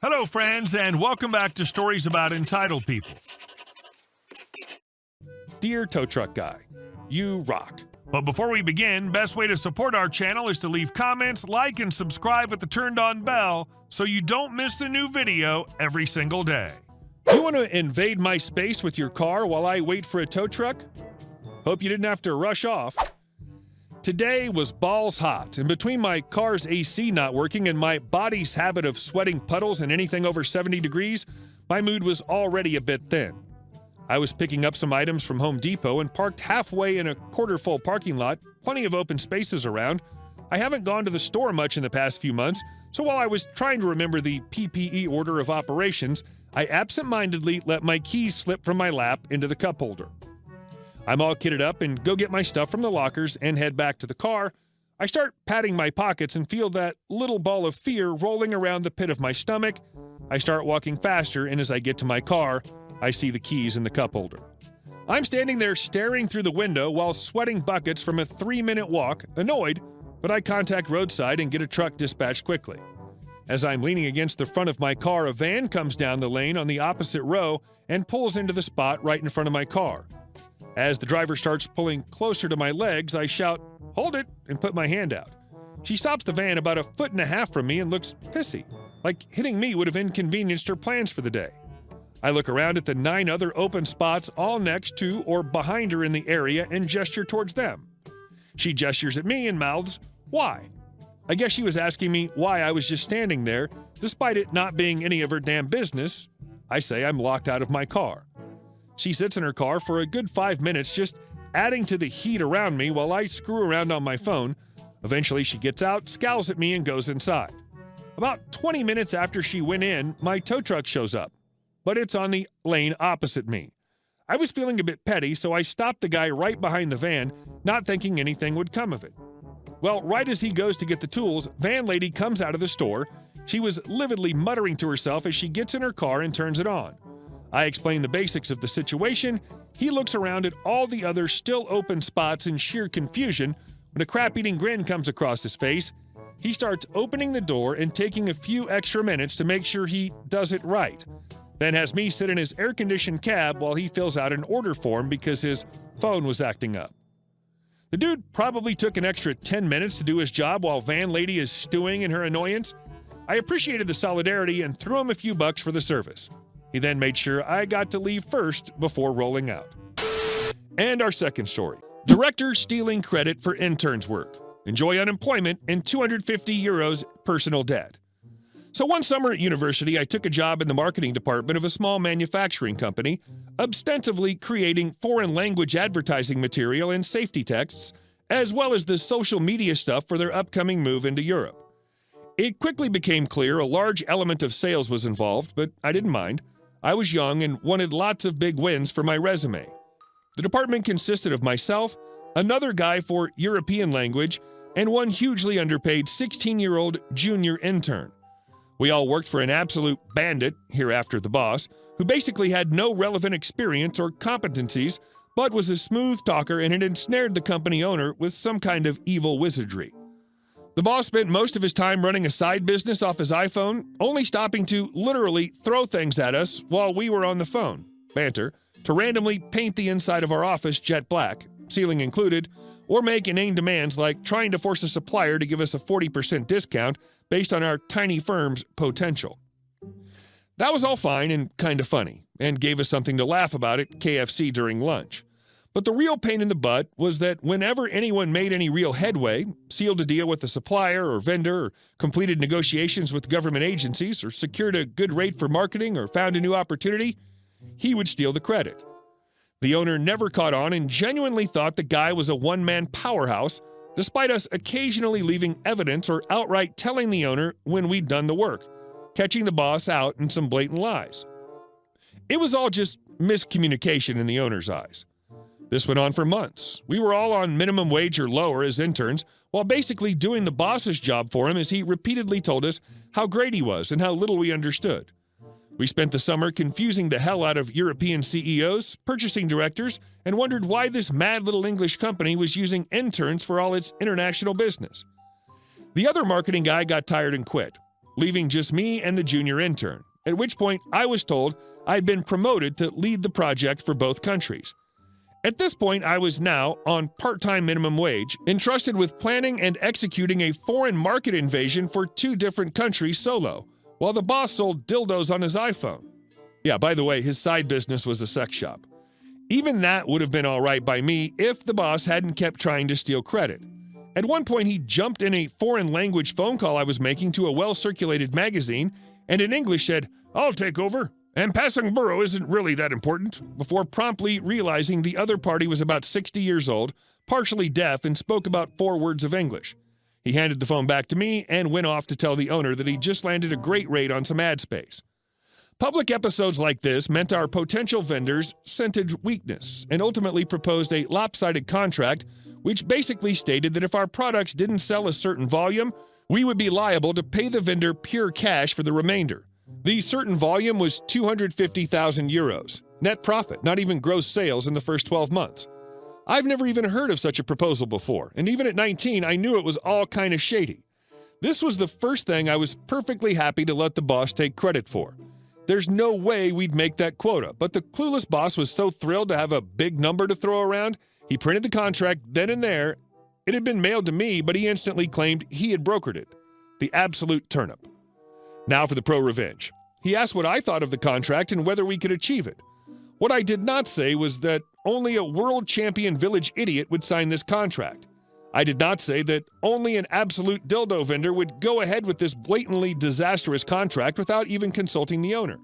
Hello, friends, and welcome back to Stories About Entitled People. Dear Tow Truck Guy, you rock. But before we begin, best way to support our channel is to leave comments, like, and subscribe with the turned-on bell so you don't miss a new video every single day. You want to invade my space with your car while I wait for a tow truck? Hope you didn't have to rush off. Today was balls hot, and between my car's AC not working and my body's habit of sweating puddles in anything over 70 degrees, my mood was already a bit thin. I was picking up some items from Home Depot and parked halfway in a quarter-full parking lot, plenty of open spaces around. I haven't gone to the store much in the past few months, so while I was trying to remember the PPE order of operations, I absent-mindedly let my keys slip from my lap into the cup holder. I'm all kitted up and go get my stuff from the lockers and head back to the car. I start patting my pockets and feel that little ball of fear rolling around the pit of my stomach. I start walking faster, and as I get to my car, I see the keys in the cup holder. I'm standing there staring through the window while sweating buckets from a 3-minute walk, annoyed, but I contact roadside and get a truck dispatched quickly. As I'm leaning against the front of my car, a van comes down the lane on the opposite row and pulls into the spot right in front of my car. As the driver starts pulling closer to my legs, I shout, "Hold it," and put my hand out. She stops the van about 1.5 feet from me and looks pissy, like hitting me would have inconvenienced her plans for the day. I look around at the 9 other open spots all next to or behind her in the area and gesture towards them. She gestures at me and mouths, "Why?" I guess she was asking me why I was just standing there, despite it not being any of her damn business. I say I'm locked out of my car. She sits in her car for a good 5 minutes, just adding to the heat around me while I screw around on my phone. Eventually, she gets out, scowls at me, and goes inside. About 20 minutes after she went in, my tow truck shows up, but it's on the lane opposite me. I was feeling a bit petty, so I stopped the guy right behind the van, not thinking anything would come of it. Well, right as he goes to get the tools, van lady comes out of the store. She was lividly muttering to herself as she gets in her car and turns it on. I explain the basics of the situation. He looks around at all the other still open spots in sheer confusion when a crap-eating grin comes across his face. He starts opening the door and taking a few extra minutes to make sure he does it right, then has me sit in his air-conditioned cab while he fills out an order form because his phone was acting up. The dude probably took an extra 10 minutes to do his job while van lady is stewing in her annoyance. I appreciated the solidarity and threw him a few bucks for the service. He then made sure I got to leave first before rolling out. And our second story. Director stealing credit for intern's work. Enjoy unemployment and €250 personal debt. So one summer at university, I took a job in the marketing department of a small manufacturing company, ostensibly creating foreign language advertising material and safety texts, as well as the social media stuff for their upcoming move into Europe. It quickly became clear a large element of sales was involved, but I didn't mind. I was young and wanted lots of big wins for my resume. The department consisted of myself, another guy for European language, and one hugely underpaid 16-year-old junior intern. We all worked for an absolute bandit, hereafter the boss, who basically had no relevant experience or competencies, but was a smooth talker and had ensnared the company owner with some kind of evil wizardry. The boss spent most of his time running a side business off his iPhone, only stopping to literally throw things at us while we were on the phone, banter, to randomly paint the inside of our office jet black, ceiling included, or make inane demands like trying to force a supplier to give us a 40% discount based on our tiny firm's potential. That was all fine and kind of funny, and gave us something to laugh about at KFC during lunch. But the real pain in the butt was that whenever anyone made any real headway, sealed a deal with a supplier or vendor, or completed negotiations with government agencies, or secured a good rate for marketing, or found a new opportunity, he would steal the credit. The owner never caught on and genuinely thought the guy was a one-man powerhouse, despite us occasionally leaving evidence or outright telling the owner when we'd done the work, catching the boss out in some blatant lies. It was all just miscommunication in the owner's eyes. This went on for months. We were all on minimum wage or lower as interns, while basically doing the boss's job for him as he repeatedly told us how great he was and how little we understood. We spent the summer confusing the hell out of European CEOs, purchasing directors, and wondered why this mad little English company was using interns for all its international business. The other marketing guy got tired and quit. leaving just me and the junior intern, at which point I was told I had been promoted to lead the project for both countries. At this point, I was now, on part-time minimum wage, entrusted with planning and executing a foreign market invasion for 2 different countries solo, while the boss sold dildos on his iPhone. Yeah, by the way, his side business was a sex shop. Even that would have been all right by me if the boss hadn't kept trying to steal credit. At one point, he jumped in a foreign language phone call I was making to a well-circulated magazine, and in English said, "I'll take over, and passing borough isn't really that important," before promptly realizing the other party was about 60 years old, partially deaf, and spoke about 4 words of English. He handed the phone back to me and went off to tell the owner that he just landed a great rate on some ad space. Public episodes like this meant our potential vendors scented weakness and ultimately proposed a lopsided contract which basically stated that if our products didn't sell a certain volume, we would be liable to pay the vendor pure cash for the remainder. The certain volume was 250,000 euros. Net profit, not even gross sales in the first 12 months. I've never even heard of such a proposal before, and even at 19, I knew it was all kind of shady. This was the first thing I was perfectly happy to let the boss take credit for. There's no way we'd make that quota, but the clueless boss was so thrilled to have a big number to throw around, he printed the contract then and there. It had been mailed to me, but he instantly claimed he had brokered it. The absolute turnip. Now for the pro-revenge. He asked what I thought of the contract and whether we could achieve it. What I did not say was that only a world champion village idiot would sign this contract. I did not say that only an absolute dildo vendor would go ahead with this blatantly disastrous contract without even consulting the owner.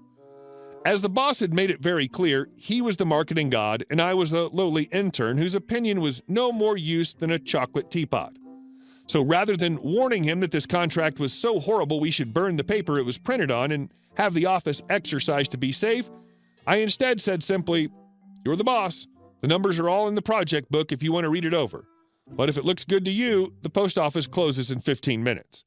As the boss had made it very clear, he was the marketing god and I was a lowly intern whose opinion was no more use than a chocolate teapot. So rather than warning him that this contract was so horrible we should burn the paper it was printed on and have the office exercised to be safe, I instead said simply, "You're the boss. The numbers are all in the project book if you want to read it over. But if it looks good to you, the post office closes in 15 minutes.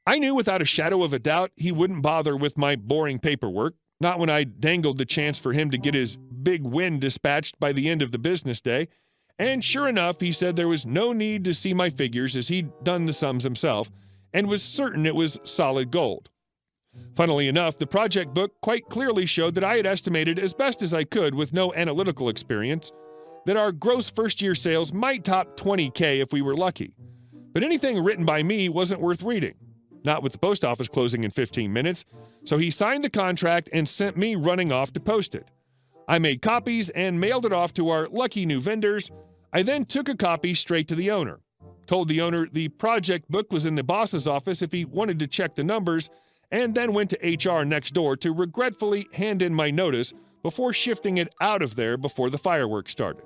I knew without a shadow of a doubt he wouldn't bother with my boring paperwork, not when I dangled the chance for him to get his big win dispatched by the end of the business day, and sure enough, he said there was no need to see my figures as he'd done the sums himself, and was certain it was solid gold. Funnily enough, the project book quite clearly showed that I had estimated as best as I could with no analytical experience that our gross first-year sales might top 20K if we were lucky. But anything written by me wasn't worth reading, not with the post office closing in 15 minutes, so he signed the contract and sent me running off to post it. I made copies and mailed it off to our lucky new vendors. I then took a copy straight to the owner, told the owner the project book was in the boss's office if he wanted to check the numbers, and then went to HR next door to regretfully hand in my notice before shifting it out of there before the fireworks started.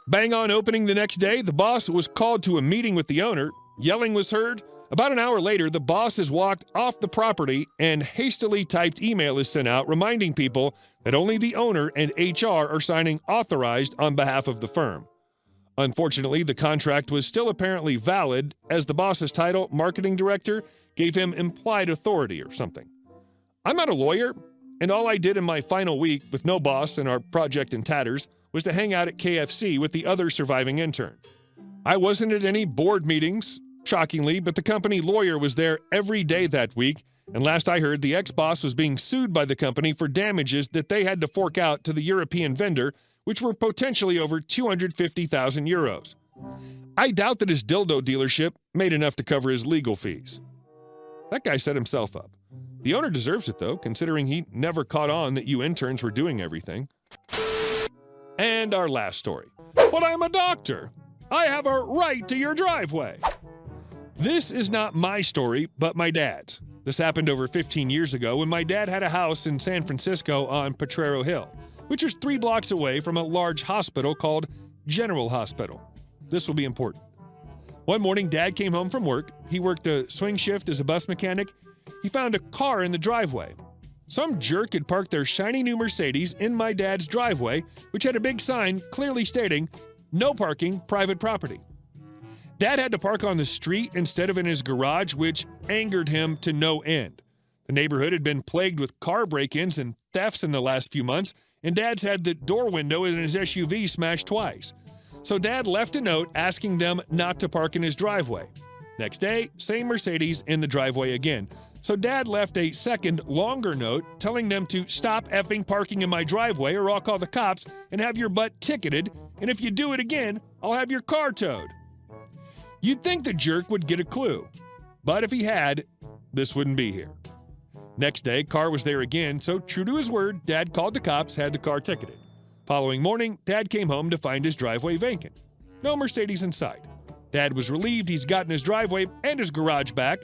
Bang on opening the next day, the boss was called to a meeting with the owner. Yelling was heard. About an hour later, the boss has walked off the property and hastily typed email is sent out reminding people that only the owner and HR are signing authorized on behalf of the firm. Unfortunately, the contract was still apparently valid as the boss's title, marketing director, gave him implied authority or something. I'm not a lawyer, and all I did in my final week with no boss and our project in tatters was to hang out at KFC with the other surviving intern. I wasn't at any board meetings, shockingly, but the company lawyer was there every day that week, and last I heard, the ex-boss was being sued by the company for damages that they had to fork out to the European vendor, which were potentially over 250,000 euros. I doubt that his dildo dealership made enough to cover his legal fees. That guy set himself up. The owner deserves it, though, considering he never caught on that you interns were doing everything. And our last story. But I'm a doctor. I have a right to your driveway. This is not my story, but my dad's. This happened over 15 years ago when my dad had a house in San Francisco on Potrero Hill, which is 3 blocks away from a large hospital called General Hospital. This will be important. One morning, Dad came home from work. He worked a swing shift as a bus mechanic. He found a car in the driveway. Some jerk had parked their shiny new Mercedes in my dad's driveway, which had a big sign clearly stating, "No parking, private property." Dad had to park on the street instead of in his garage, which angered him to no end. The neighborhood had been plagued with car break-ins and thefts in the last few months, and Dad's had the door window in his SUV smashed twice. So Dad left a note asking them not to park in his driveway. Next day, same Mercedes in the driveway again. So Dad left a second, longer note telling them to stop effing parking in my driveway or I'll call the cops and have your butt ticketed, and if you do it again, I'll have your car towed. You'd think the jerk would get a clue, but if he had, this wouldn't be here. Next day, car was there again, so true to his word, Dad called the cops, had the car ticketed. Following morning, Dad came home to find his driveway vacant. No Mercedes in sight. Dad was relieved he's gotten his driveway and his garage back,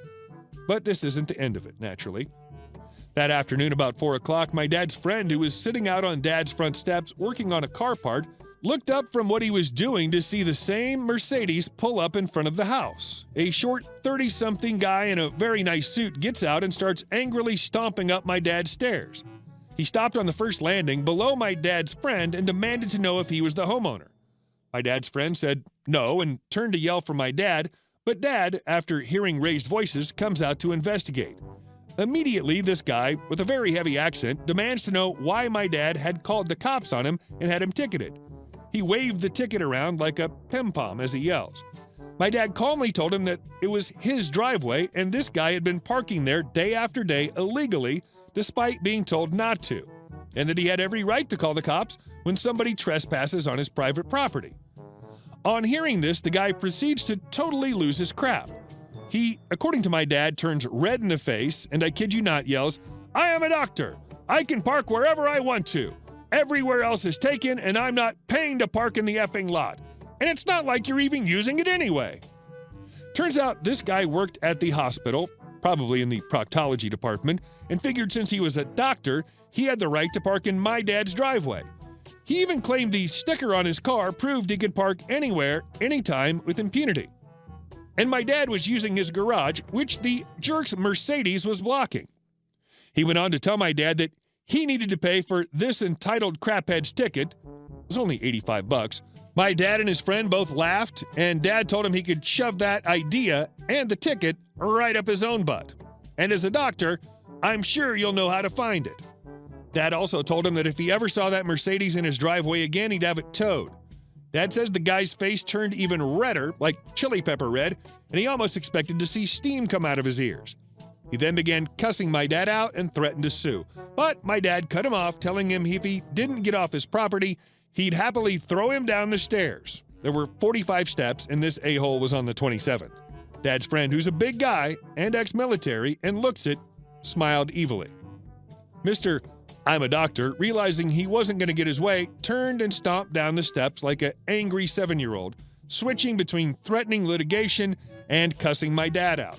but this isn't the end of it, naturally. That afternoon about 4 o'clock, my dad's friend, who was sitting out on Dad's front steps working on a car part, looked up from what he was doing to see the same Mercedes pull up in front of the house. A short 30-something guy in a very nice suit gets out and starts angrily stomping up my dad's stairs. He stopped on the first landing below my dad's friend and demanded to know if he was the homeowner. My dad's friend said no and turned to yell for my dad, but Dad, after hearing raised voices, comes out to investigate. Immediately, this guy, with a very heavy accent, demands to know why my dad had called the cops on him and had him ticketed. He waved the ticket around like a pom-pom as he yells. My dad calmly told him that it was his driveway and this guy had been parking there day after day illegally despite being told not to, and that he had every right to call the cops when somebody trespasses on his private property. On hearing this, the guy proceeds to totally lose his crap. He, according to my dad, turns red in the face and, I kid you not, yells, "I am a doctor! I can park wherever I want to! Everywhere else is taken and I'm not paying to park in the effing lot! And it's not like you're even using it anyway!" Turns out this guy worked at the hospital, probably in the proctology department, and figured since he was a doctor, he had the right to park in my dad's driveway. He even claimed the sticker on his car proved he could park anywhere, anytime, with impunity. And my dad was using his garage, which the jerk's Mercedes was blocking. He went on to tell my dad that he needed to pay for this entitled craphead's ticket. It was only $85. My dad and his friend both laughed, and Dad told him he could shove that idea and the ticket right up his own butt. And as a doctor, I'm sure you'll know how to find it. Dad also told him that if he ever saw that Mercedes in his driveway again, he'd have it towed. Dad says the guy's face turned even redder, like chili pepper red, and he almost expected to see steam come out of his ears. He then began cussing my dad out and threatened to sue. But my dad cut him off, telling him if he didn't get off his property, he'd happily throw him down the stairs. There were 45 steps, and this a-hole was on the 27th. Dad's friend, who's a big guy and ex-military and looks it, smiled evilly. Mr. I'm a doctor, realizing he wasn't going to get his way, turned and stomped down the steps like an angry 7-year-old, switching between threatening litigation and cussing my dad out,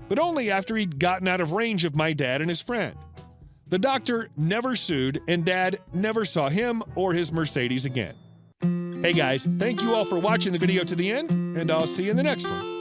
but only after he'd gotten out of range of my dad and his friend. The doctor never sued, and Dad never saw him or his Mercedes again. Hey guys, thank you all for watching the video to the end, and I'll see you in the next one.